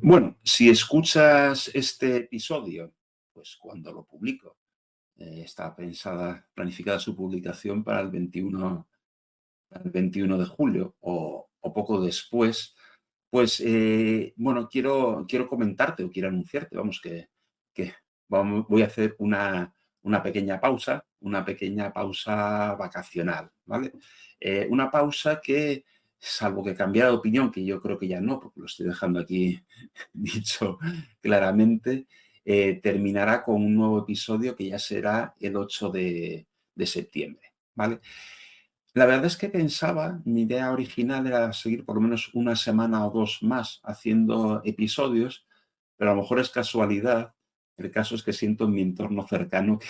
Bueno, si escuchas este episodio, pues cuando lo publico, está planificada su publicación para el 21 de julio o poco después, pues bueno, quiero comentarte o quiero anunciarte, vamos, que voy a hacer una pequeña pausa vacacional, ¿vale? Una pausa que, salvo que cambiara de opinión, que yo creo que ya no, porque lo estoy dejando aquí dicho claramente, terminará con un nuevo episodio que ya será el 8 de septiembre, ¿vale? La verdad es que pensaba, mi idea original era seguir por lo menos una semana o dos más haciendo episodios, pero a lo mejor es casualidad. El caso es que siento en mi entorno cercano que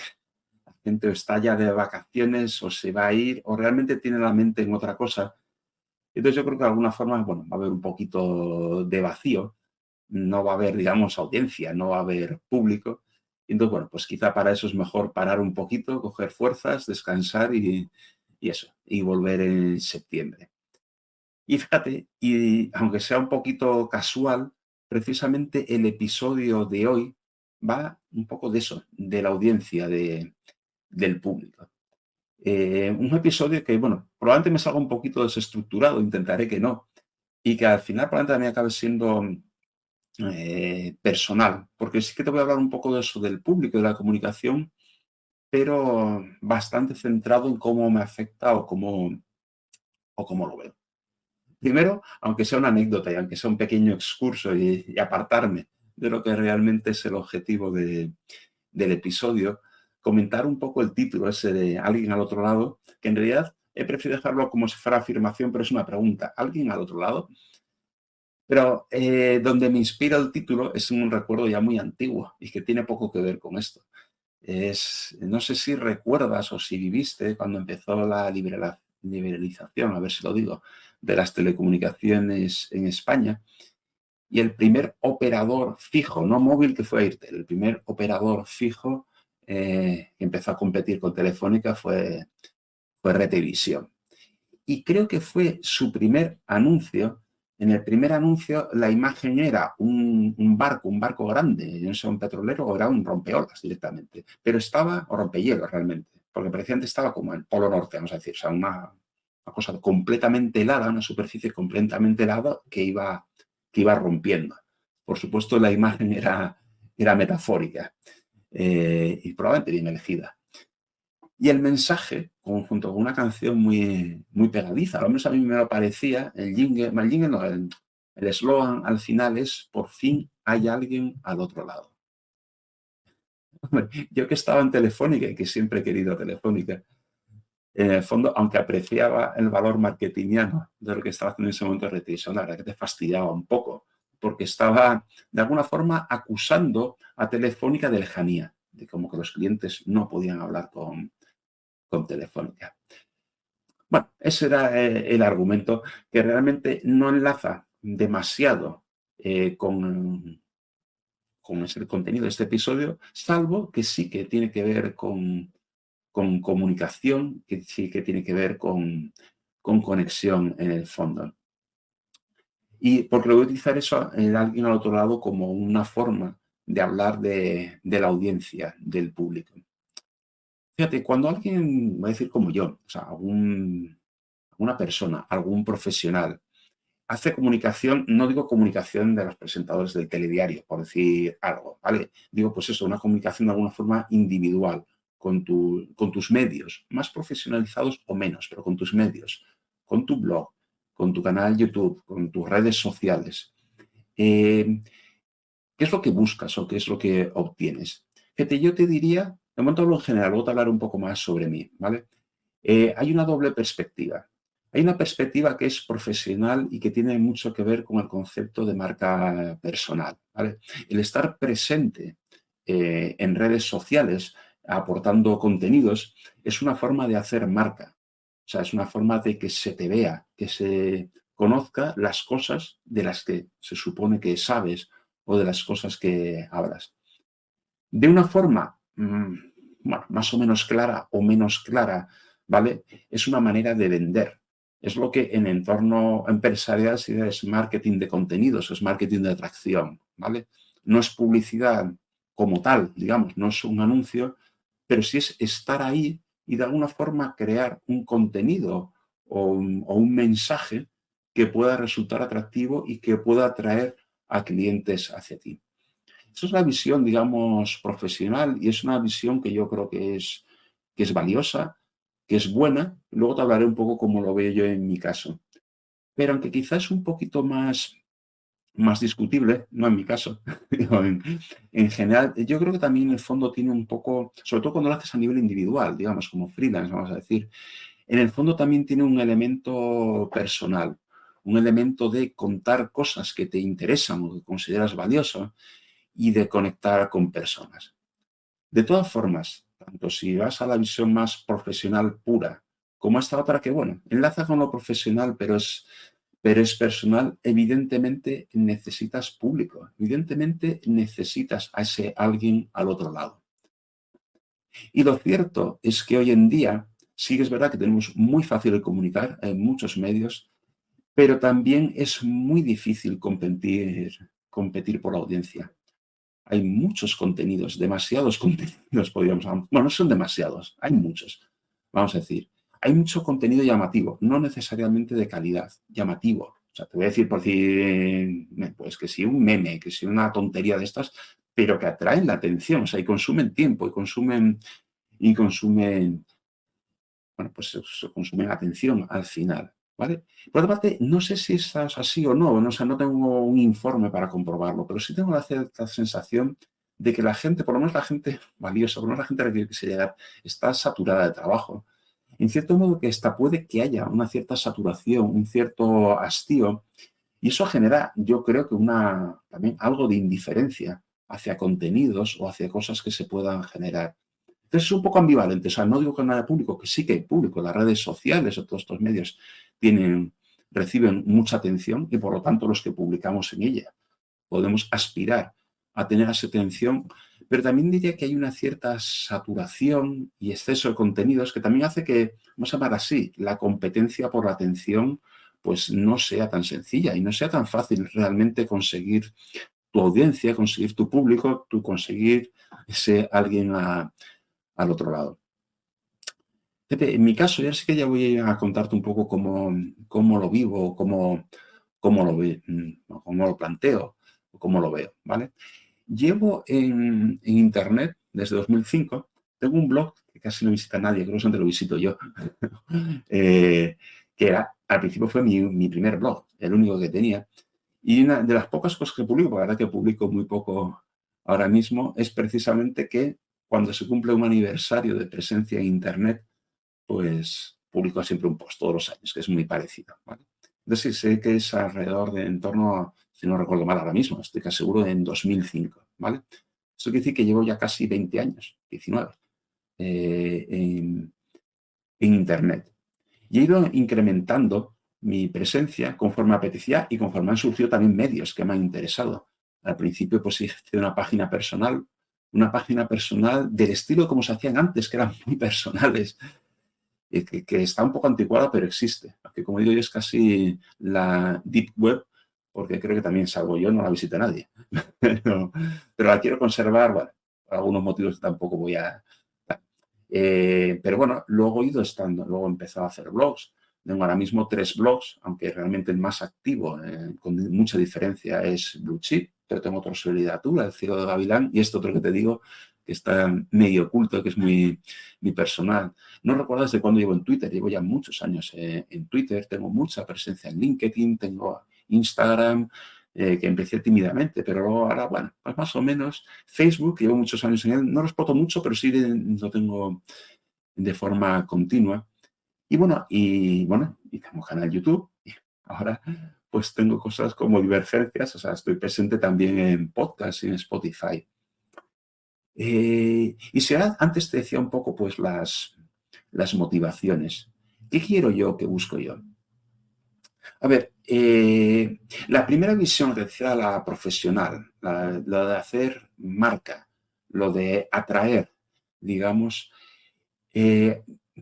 la gente o está ya de vacaciones o se va a ir o realmente tiene la mente en otra cosa. Entonces yo creo que de alguna forma, bueno, va a haber un poquito de vacío, no va a haber, digamos, audiencia, no va a haber público. Entonces, bueno, pues quizá para eso es mejor parar un poquito, coger fuerzas, descansar y eso, y volver en septiembre. Y fíjate, y aunque sea un poquito casual, precisamente el episodio de hoy va un poco de eso, de la audiencia, del público. Un episodio que, bueno, probablemente me salga un poquito desestructurado, intentaré que no, y que al final probablemente también acabe siendo personal, porque sí que te voy a hablar un poco de eso, del público, de la comunicación, pero bastante centrado en cómo me afecta o cómo lo veo. Primero, aunque sea una anécdota y aunque sea un pequeño excurso y apartarme de lo que realmente es el objetivo del episodio, comentar un poco el título ese de alguien al otro lado, que en realidad he preferido dejarlo como si fuera afirmación, pero es una pregunta. ¿Alguien al otro lado? Pero donde me inspira el título es un recuerdo ya muy antiguo y que tiene poco que ver con esto. No sé si recuerdas o si viviste cuando empezó la liberalización, a ver si lo digo, de las telecomunicaciones en España. Y el primer operador fijo, no móvil, que fue Airtel, el primer operador fijo que empezó a competir con Telefónica fue Retevisión. Y creo que fue su primer anuncio. En el primer anuncio la imagen era un barco grande, no sé, un petrolero o era un rompeolas directamente, pero estaba, o rompehielos realmente, porque parecía antes estaba como en el Polo Norte, vamos a decir, o sea, una cosa completamente helada, una superficie completamente helada que iba rompiendo. Por supuesto, la imagen era metafórica y probablemente bien elegida. Y el mensaje, junto con una canción muy, muy pegadiza, al menos a mí me lo parecía, el jingle no, el eslogan al final es: por fin hay alguien al otro lado. Yo que estaba en Telefónica y que siempre he querido Telefónica, en el fondo, aunque apreciaba el valor marketingiano de lo que estaba haciendo en ese momento de Retevisión, la verdad que te fastidiaba un poco, porque estaba de alguna forma acusando a Telefónica de lejanía, de como que los clientes no podían hablar con Telefónica. Bueno, ese era el argumento, que realmente no enlaza demasiado con el contenido de este episodio, salvo que sí que tiene que ver con comunicación, que sí que tiene que ver con conexión en el fondo. Y porque lo voy a utilizar eso en alguien al otro lado como una forma de hablar de la audiencia, del público. Fíjate, cuando alguien, va a decir como yo, o sea, alguna persona, algún profesional, hace comunicación, no digo comunicación de los presentadores del telediario, por decir algo, ¿vale? Digo, pues eso, una comunicación de alguna forma individual con tus medios, más profesionalizados o menos, pero con tus medios, con tu blog, con tu canal YouTube, con tus redes sociales. ¿Qué es lo que buscas o qué es lo que obtienes? Fíjate, yo te diría, de momento hablo en general, luego te hablaré un poco más sobre mí, ¿vale? Hay una doble perspectiva. Hay una perspectiva que es profesional y que tiene mucho que ver con el concepto de marca personal, ¿vale? El estar presente en redes sociales aportando contenidos es una forma de hacer marca. O sea, es una forma de que se te vea, que se conozca las cosas de las que se supone que sabes o de las cosas que hablas. De una forma, bueno, más o menos clara o menos clara, ¿vale? Es una manera de vender. Es lo que en entorno empresarial es marketing de contenidos, es marketing de atracción, ¿vale? No es publicidad como tal, digamos, no es un anuncio, pero sí es estar ahí y de alguna forma crear un contenido o un mensaje que pueda resultar atractivo y que pueda atraer a clientes hacia ti. Esa es la visión, digamos, profesional y es una visión que yo creo que es valiosa, que es buena. Luego te hablaré un poco cómo lo veo yo en mi caso. Pero aunque quizás es un poquito más discutible, no en mi caso, digo, en general, yo creo que también en el fondo tiene un poco, sobre todo cuando lo haces a nivel individual, digamos, como freelance, vamos a decir, en el fondo también tiene un elemento personal, un elemento de contar cosas que te interesan o que consideras valiosas y de conectar con personas. De todas formas, tanto si vas a la visión más profesional pura, como esta otra que, bueno, enlaza con lo profesional, pero es personal, evidentemente necesitas público, evidentemente necesitas a ese alguien al otro lado. Y lo cierto es que hoy en día, sí es verdad que tenemos muy fácil de comunicar en muchos medios, pero también es muy difícil competir por la audiencia. Hay muchos contenidos, demasiados contenidos, podríamos hablar. Bueno, no son demasiados, hay muchos, vamos a decir. Hay mucho contenido llamativo, no necesariamente de calidad, llamativo. O sea, te voy a decir por decir, pues que si un meme, que si una tontería de estas, pero que atraen la atención, o sea, y consumen tiempo, y consumen, bueno, pues eso, consumen atención al final, ¿vale? Por otra parte, no sé si es así o no, no, o sea, no tengo un informe para comprobarlo, pero sí tengo la cierta sensación de que la gente, por lo menos la gente valiosa, por lo menos la gente a la que quise llegar, está saturada de trabajo. En cierto modo que esta puede que haya una cierta saturación, un cierto hastío, y eso genera, yo creo que también algo de indiferencia hacia contenidos o hacia cosas que se puedan generar. Entonces es un poco ambivalente, o sea, no digo que no haya público, que sí que hay público, las redes sociales o todos estos medios reciben mucha atención y por lo tanto los que publicamos en ella podemos aspirar a tener esa atención, pero también diría que hay una cierta saturación y exceso de contenidos que también hace que, vamos a llamar así, la competencia por la atención pues no sea tan sencilla y no sea tan fácil realmente conseguir tu audiencia, conseguir tu público, tu conseguir ese alguien al otro lado. Pepe, en mi caso, ya sí que ya voy a contarte un poco cómo lo vivo, cómo cómo lo planteo, cómo lo veo, ¿vale? Llevo en Internet desde 2005. Tengo un blog que casi no visita nadie, creo que solamente lo visito yo, eh, que al principio fue mi primer blog, el único que tenía. Y una de las pocas cosas que publico, porque la verdad que publico muy poco ahora mismo, es precisamente que cuando se cumple un aniversario de presencia en Internet, pues publico siempre un post todos los años, que es muy parecido, ¿vale? Entonces sí, sé que es alrededor de en torno, si no recuerdo mal ahora mismo, estoy casi seguro en 2005, ¿vale? Eso quiere decir que llevo ya casi 20 años, 19, eh, en, en Internet. Y he ido incrementando mi presencia conforme apetecía y conforme han surgido también medios que me han interesado. Al principio, pues hice una página personal del estilo como se hacían antes, que eran muy personales, que está un poco anticuada, pero existe. Aunque como digo yo, es casi la deep web, porque creo que también, salvo yo, no la visita nadie. Pero la quiero conservar, bueno, por algunos motivos que tampoco voy a... pero bueno, luego he ido luego he empezado a hacer blogs. Tengo ahora mismo 3 blogs, aunque realmente el más activo, con mucha diferencia, es Blue Chip, pero tengo otro sobre literatura, El Ciego de Gavilán, y este otro que te digo, que está medio oculto, que es muy personal. No recuerdo desde cuándo llevo en Twitter, llevo ya muchos años en Twitter, tengo mucha presencia en LinkedIn, tengo Instagram, que empecé tímidamente, pero luego ahora, bueno, pues más o menos Facebook, llevo muchos años en él, no lo exploto mucho, pero sí lo tengo de forma continua. Y tengo canal YouTube, y ahora pues tengo cosas como Divergencias, o sea, estoy presente también en podcast y en Spotify. Y si antes te decía un poco pues las motivaciones. ¿Qué quiero yo? ¿Qué busco yo? A ver, la primera visión que decía la profesional, lo de hacer marca, lo de atraer, digamos,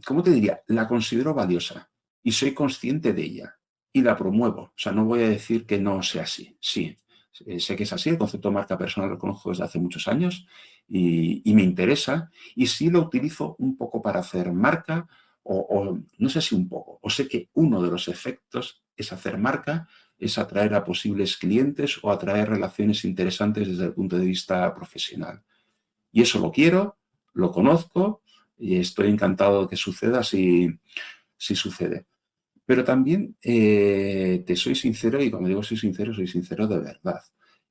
¿cómo te diría? La considero valiosa y soy consciente de ella y la promuevo. O sea, no voy a decir que no sea así. Sí, sé que es así. El concepto de marca personal lo conozco desde hace muchos años y me interesa. Y sí lo utilizo un poco para hacer marca o no sé si un poco. O sé que uno de los efectos es hacer marca, es atraer a posibles clientes o atraer relaciones interesantes desde el punto de vista profesional. Y eso lo quiero, lo conozco y estoy encantado de que suceda si sucede. Pero también te soy sincero, y cuando digo soy sincero de verdad.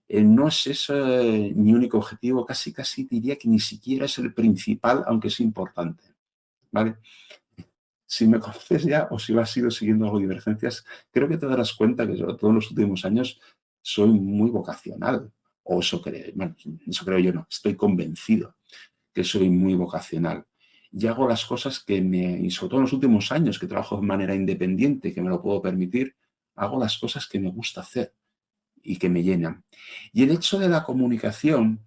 No es ese mi único objetivo, casi diría que ni siquiera es el principal, aunque es importante. ¿Vale? Si me conoces ya o si has ido siguiendo algo de Divergencias, creo que te darás cuenta que sobre todo en los últimos años soy muy vocacional. O eso creo, bueno, eso creo yo no, estoy convencido que soy muy vocacional. Y hago las cosas y sobre todo en los últimos años que trabajo de manera independiente, que me lo puedo permitir, hago las cosas que me gusta hacer y que me llenan. Y el hecho de la comunicación,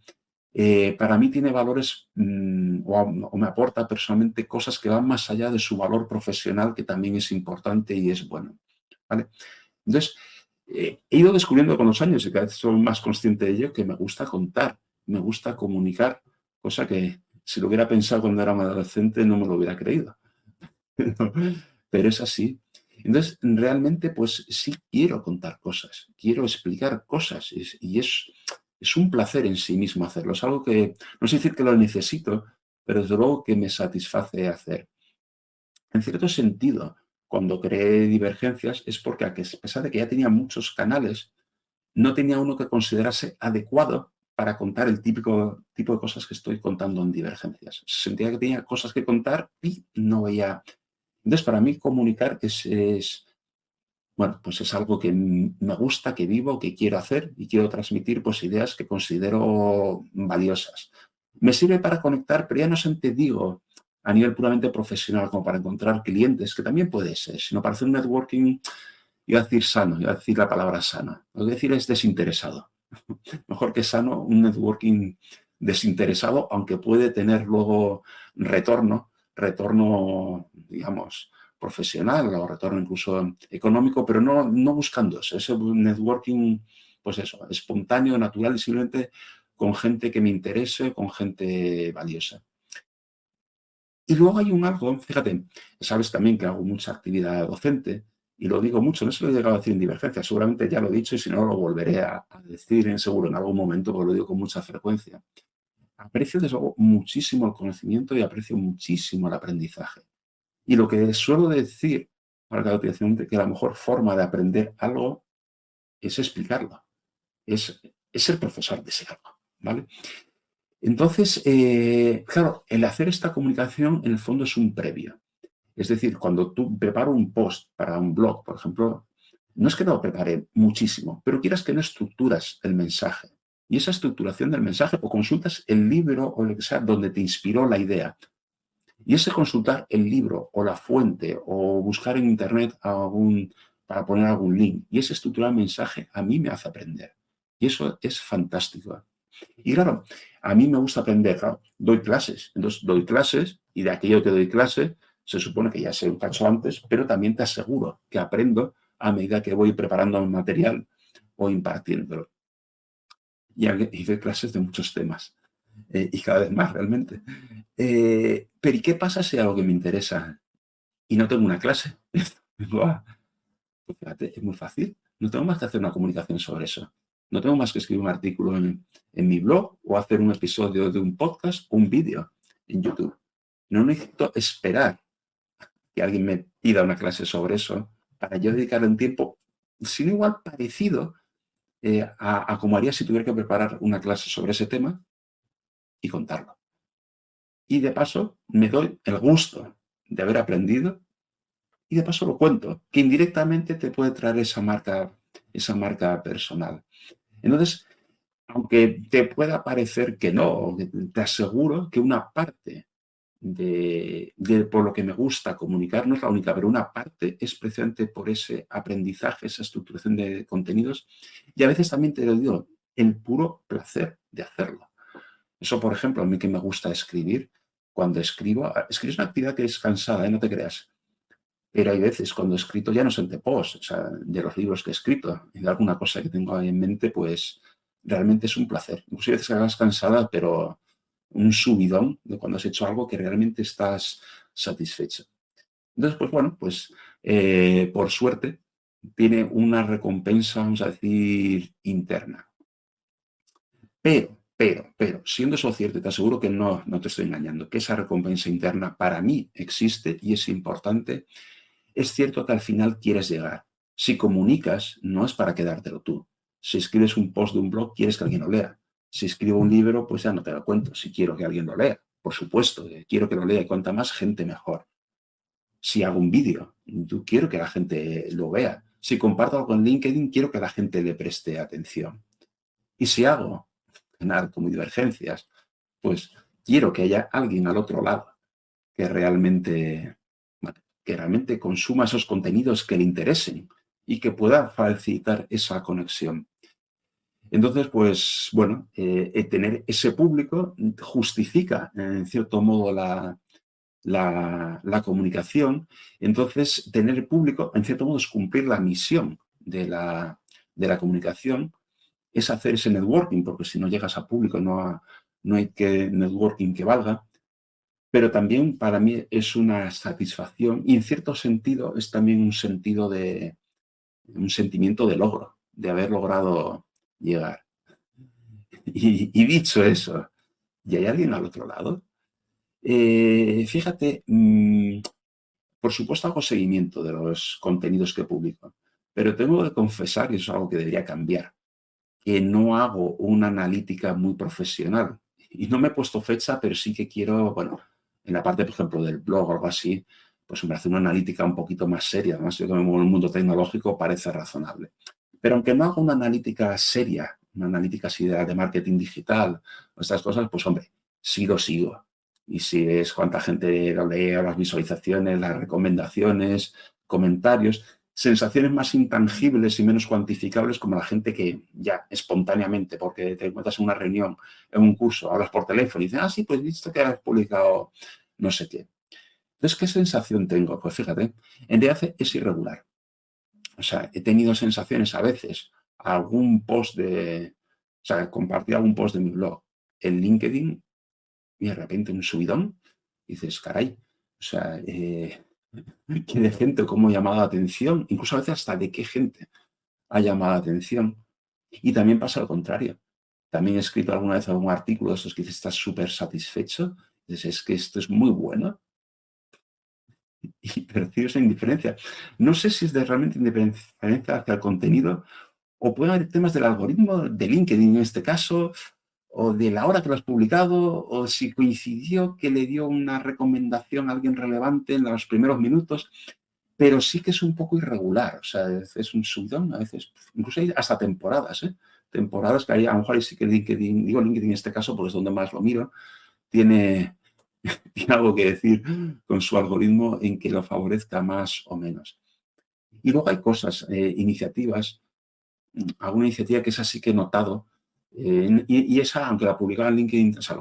para mí tiene valores o me aporta personalmente cosas que van más allá de su valor profesional, que también es importante y es bueno. ¿Vale? Entonces, he ido descubriendo con los años y cada vez soy más consciente de ello, que me gusta contar, me gusta comunicar, cosa que si lo hubiera pensado cuando era un adolescente no me lo hubiera creído. Pero es así. Entonces, realmente, pues sí quiero contar cosas, quiero explicar cosas y es un placer en sí mismo hacerlo. Es algo que, no sé decir que lo necesito, pero desde luego que me satisface hacer. En cierto sentido, cuando creé Divergencias es porque a pesar de que ya tenía muchos canales, no tenía uno que considerase adecuado para contar el típico tipo de cosas que estoy contando en Divergencias. Sentía que tenía cosas que contar y no veía. Entonces, para mí comunicar bueno, pues es algo que me gusta, que vivo, que quiero hacer y quiero transmitir pues ideas que considero valiosas. Me sirve para conectar, pero ya no te digo a nivel puramente profesional, como para encontrar clientes, que también puede ser, sino para hacer un networking, iba a decir sano, iba a decir la palabra sana. Lo que voy a decir es desinteresado. Mejor que sano, un networking desinteresado, aunque puede tener luego retorno, digamos, profesional o retorno incluso económico, pero no buscando eso. Ese networking, pues eso, espontáneo, natural y simplemente con gente que me interese, con gente valiosa. Y luego hay un algo, fíjate, sabes también que hago mucha actividad docente y lo digo mucho, no se lo he llegado a decir en Divergencia, seguramente ya lo he dicho y si no lo volveré a decir seguro en algún momento porque lo digo con mucha frecuencia. Aprecio desde luego muchísimo el conocimiento y aprecio muchísimo el aprendizaje. Y lo que suelo decir, para que la mejor forma de aprender algo es explicarlo, es ser profesor de ese algo, ¿vale? Entonces, claro, el hacer esta comunicación en el fondo es un previo. Es decir, cuando tú preparo un post para un blog, por ejemplo, no es que no lo prepare muchísimo, pero quieras que no estructuras el mensaje. Y esa estructuración del mensaje, o consultas el libro o lo que sea donde te inspiró la idea. Y ese consultar el libro o la fuente o buscar en internet para poner algún link y ese estructurar el mensaje a mí me hace aprender. Y eso es fantástico. Y claro, a mí me gusta aprender, claro, doy clases. Entonces doy clases y de aquello que doy clase se supone que ya sé un cacho antes, pero también te aseguro que aprendo a medida que voy preparando el material o impartiéndolo. Y hice clases de muchos temas y cada vez más realmente. Pero ¿y qué pasa si hay algo que me interesa y no tengo una clase? Pues fíjate, es muy fácil. No tengo más que hacer una comunicación sobre eso. No tengo más que escribir un artículo en mi blog o hacer un episodio de un podcast o un vídeo en YouTube. No necesito esperar que alguien me pida una clase sobre eso para yo dedicarle un tiempo, sino igual parecido a como haría si tuviera que preparar una clase sobre ese tema y contarlo. Y de paso me doy el gusto de haber aprendido y de paso lo cuento, que indirectamente te puede traer esa marca personal. Entonces, aunque te pueda parecer que no, te aseguro que una parte por lo que me gusta comunicar no es la única, pero una parte es precisamente por ese aprendizaje, esa estructuración de contenidos y a veces también te lo digo, el puro placer de hacerlo. Eso, por ejemplo, a mí que me gusta escribir, cuando escribo es una actividad que es cansada, no te creas, Pero hay veces cuando he escrito ya no son de post, o sea, de los libros que he escrito, y de alguna cosa que tengo ahí en mente, pues realmente es un placer. Incluso hay veces que acabas cansada, pero un subidón de cuando has hecho algo que realmente estás satisfecho. Entonces, pues bueno, pues por suerte tiene una recompensa, vamos a decir, interna. Pero, siendo eso cierto, te aseguro que no te estoy engañando, que esa recompensa interna para mí existe y es importante. Es cierto que al final quieres llegar. Si comunicas, no es para quedártelo tú. Si escribes un post de un blog, quieres que alguien lo lea. Si escribo un libro, pues ya no te lo cuento. Si quiero que alguien lo lea, por supuesto, quiero que lo lea y cuanta más gente mejor. Si hago un vídeo, yo quiero que la gente lo vea. Si comparto algo en LinkedIn, quiero que la gente le preste atención. Y si hago nada como divergencias, pues quiero que haya alguien al otro lado que realmente, bueno, que realmente consuma esos contenidos que le interesen y que pueda facilitar esa conexión. Entonces, pues bueno, tener ese público justifica en cierto modo la comunicación. Entonces, tener el público en cierto modo es cumplir la misión de la comunicación, es hacer ese networking, porque si no llegas a público no hay que networking que valga. Pero también para mí es una satisfacción y en cierto sentido es también un sentimiento de logro, de haber logrado llegar. Y dicho eso, ¿y hay alguien al otro lado? Fíjate, por supuesto hago seguimiento de los contenidos que publico, pero tengo que confesar, y eso es algo que debería cambiar, que no hago una analítica muy profesional. Y no me he puesto fecha, pero sí que quiero, bueno, en la parte, por ejemplo, del blog o algo así, pues me hace una analítica un poquito más seria. Además, yo que me muevo en el mundo tecnológico parece razonable. Pero aunque no haga una analítica seria, una analítica así de marketing digital o estas cosas, pues hombre, sí lo sigo. Y si ves cuánta gente lo lee, las visualizaciones, las recomendaciones, comentarios, sensaciones más intangibles y menos cuantificables como la gente que ya espontáneamente, porque te encuentras en una reunión, en un curso, hablas por teléfono y dices, sí, pues visto que has publicado no sé qué. Entonces, ¿qué sensación tengo? Pues fíjate, en realidad es irregular. O sea, he tenido sensaciones a veces, o sea, compartir algún post de mi blog en LinkedIn y de repente un subidón, y dices, caray, o sea, ¿qué de gente, cómo ha llamado la atención? Incluso a veces hasta de qué gente ha llamado la atención. Y también pasa lo contrario. También he escrito alguna vez algún artículo de esos que dices, estás súper satisfecho, dices, es que esto es muy bueno, y percibes esa indiferencia. No sé si es de realmente indiferencia hacia el contenido o pueden haber temas del algoritmo de LinkedIn en este caso, o de la hora que lo has publicado, o si coincidió que le dio una recomendación a alguien relevante en los primeros minutos, pero sí que es un poco irregular, o sea, es un subidón, a veces, incluso hay hasta temporadas, ¿eh? Temporadas que hay, a lo mejor ahí sí que LinkedIn, digo LinkedIn en este caso porque es donde más lo miro, tiene, tiene algo que decir con su algoritmo en que lo favorezca más o menos. Y luego hay cosas, iniciativas, alguna iniciativa que es así que he notado, y esa, aunque la publicaba en LinkedIn, o sea,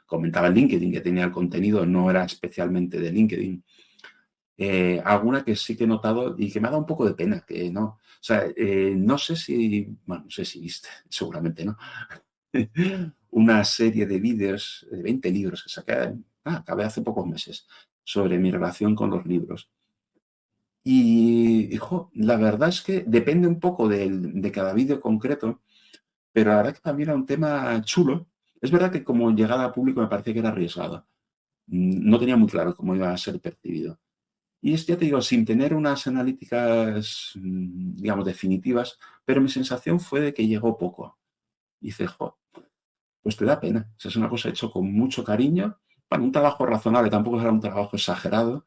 comentaba en LinkedIn que tenía el contenido, no era especialmente de LinkedIn. Alguna que sí que he notado y que me ha dado un poco de pena, que no, o sea, no sé si, bueno, no sé si viste, seguramente no, una serie de vídeos, de 20 libros que saqué, acabé hace pocos meses, sobre mi relación con los libros. Y, hijo, la verdad es que depende un poco de cada vídeo concreto, pero la verdad que también era un tema chulo. Es verdad que como llegada a público me parecía que era arriesgado. No tenía muy claro cómo iba a ser percibido. Y es, ya te digo, sin tener unas analíticas, digamos, definitivas, pero mi sensación fue de que llegó poco. Y dice, jo, pues te da pena. O sea, es una cosa hecho con mucho cariño. Bueno, un trabajo razonable, tampoco era un trabajo exagerado,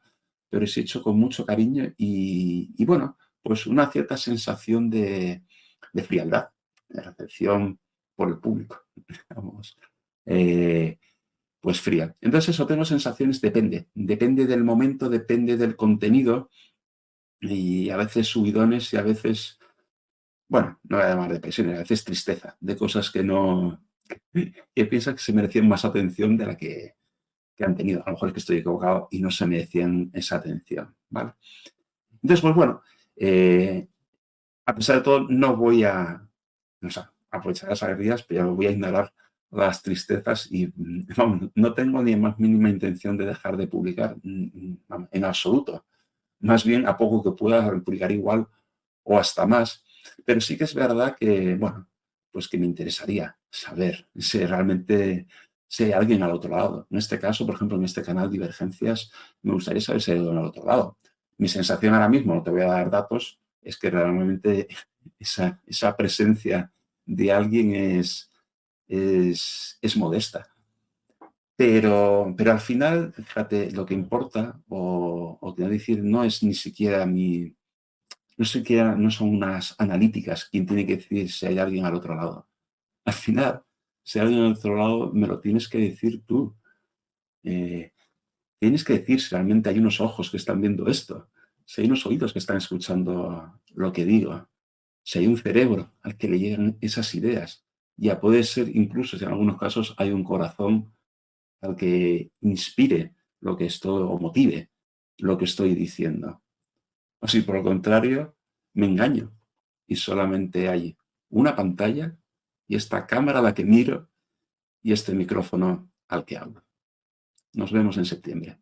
pero es hecho con mucho cariño y bueno, pues una cierta sensación de frialdad, de recepción por el público, digamos, eh, pues fría. Entonces eso, tengo sensaciones, depende del momento, depende del contenido y a veces subidones y a veces, bueno, no voy a llamar depresiones, a veces tristeza, de cosas que no, que piensa que se merecían más atención que han tenido. A lo mejor es que estoy equivocado y no se merecían esa atención, ¿vale? Entonces, pues bueno, a pesar de todo, no voy a, o sea, aprovechar las alegrías, pero voy a ignorar las tristezas y vamos, no tengo ni más mínima intención de dejar de publicar, vamos, en absoluto. Más bien, a poco que pueda, publicar igual o hasta más. Pero sí que es verdad que, bueno, pues que me interesaría saber si realmente si hay alguien al otro lado. En este caso, por ejemplo, en este canal Divergencias, me gustaría saber si hay alguien al otro lado. Mi sensación ahora mismo, no te voy a dar datos, es que realmente esa presencia de alguien es modesta. Pero al final, fíjate, lo que importa, o quiero decir, no es ni siquiera no son unas analíticas quien tiene que decir si hay alguien al otro lado. Al final, si hay alguien al otro lado, me lo tienes que decir tú. Eh, Tienes que decir si realmente hay unos ojos que están viendo esto, si hay unos oídos que están escuchando lo que digo, si hay un cerebro al que le llegan esas ideas. Ya puede ser incluso, si en algunos casos hay un corazón al que inspire lo que estoy, o motive lo que estoy diciendo. O si por el contrario, me engaño y solamente hay una pantalla y esta cámara a la que miro y este micrófono al que hablo. Nos vemos en septiembre.